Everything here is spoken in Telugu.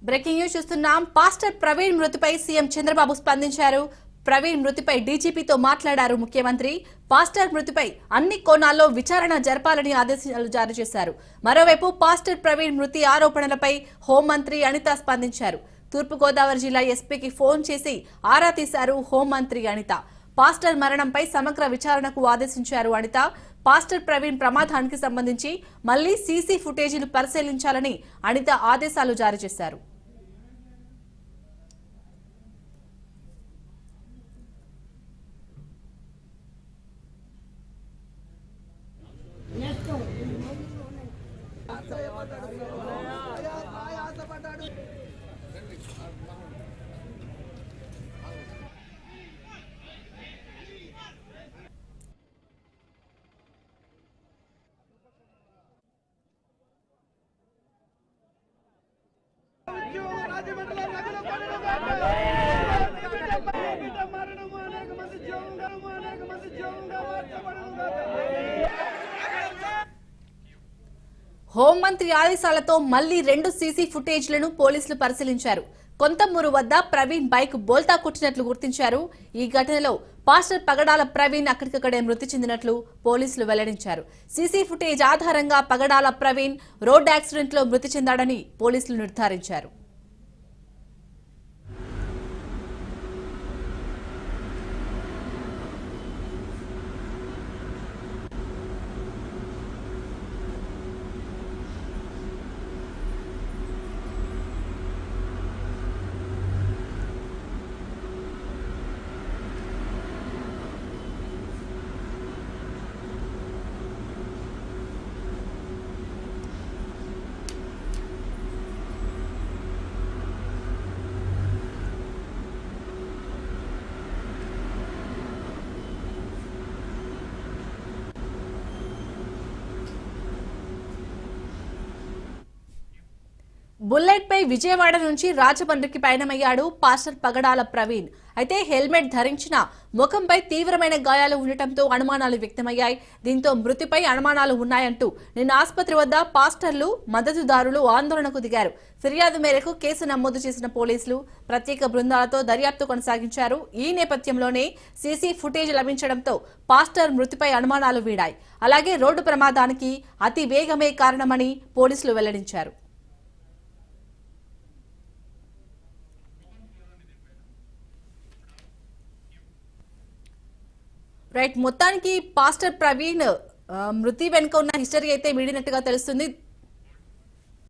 బ్రేకింగ్ న్యూస్ చూస్తున్నాం. పాస్టర్ ప్రవీణ్ మృతిపై సీఎం చంద్రబాబు స్పందించారు. ప్రవీణ్ మృతిపై డీజీపీతో మాట్లాడారు ముఖ్యమంత్రి. పాస్టర్ మృతిపై అన్ని కోణాల్లో విచారణ జరపాలని ఆదేశాలు జారీ చేశారు. మరోవైపు పాస్టర్ ప్రవీణ్ మృతి ఆరోపణలపై హోంమంత్రి అనిత స్పందించారు. తూర్పుగోదావరి జిల్లా ఎస్పీకి ఫోన్ చేసి ఆరా తీశారు హోంమంత్రి అనిత. పాస్టర్ మరణంపై సమగ్ర విచారణకు ఆదేశించారు అనిత. పాస్టర్ ప్రవీణ్ ప్రమాదానికి సంబంధించి మళ్లీ సీసీ ఫుటేజీలు పరిశీలించాలని అనిత ఆదేశాలు జారీ చేశారు. హోంమంత్రి ఆదేశాలతో మళ్లీ 2 సీసీ ఫుటేజ్లను పోలీసులు పరిశీలించారు. కొంతమూరు వద్ద ప్రవీణ్ బైక్ బోల్తా కొట్టినట్లు గుర్తించారు. ఈ ఘటనలో పాస్టర్ పగడాల ప్రవీణ్ అక్కడికక్కడే మృతి చెందినట్లు పోలీసులు వెల్లడించారు. సీసీ ఫుటేజ్ ఆధారంగా పగడాల ప్రవీణ్ రోడ్ యాక్సిడెంట్ లో మృతి చెందాడని పోలీసులు నిర్ధారించారు. బుల్లెట్ పై విజయవాడ నుంచి రాజమండ్రికి పయనమయ్యాడు పాస్టర్ పగడాల ప్రవీణ్. అయితే హెల్మెట్ ధరించిన ముఖంపై తీవ్రమైన గాయాలు ఉండటంతో అనుమానాలు వ్యక్తమయ్యాయి. దీంతో మృతిపై అనుమానాలు ఉన్నాయంటూ నిన్న ఆసుపత్రి వద్ద పాస్టర్లు మద్దతుదారులు ఆందోళనకు దిగారు. ఫిర్యాదు మేరకు కేసు నమోదు చేసిన పోలీసులు ప్రత్యేక బృందాలతో దర్యాప్తు కొనసాగించారు. ఈ నేపథ్యంలోనే సీసీ ఫుటేజ్ లభించడంతో పాస్టర్ మృతిపై అనుమానాలు వీడాయి. అలాగే రోడ్డు ప్రమాదానికి అతి వేగమే కారణమని పోలీసులు వెల్లడించారు. రైట్, మొత్తానికి పాస్టర్ ప్రవీణ్ మృతి వెనుక ఉన్న హిస్టరీ అయితే వీడినట్టుగా తెలుస్తుంది.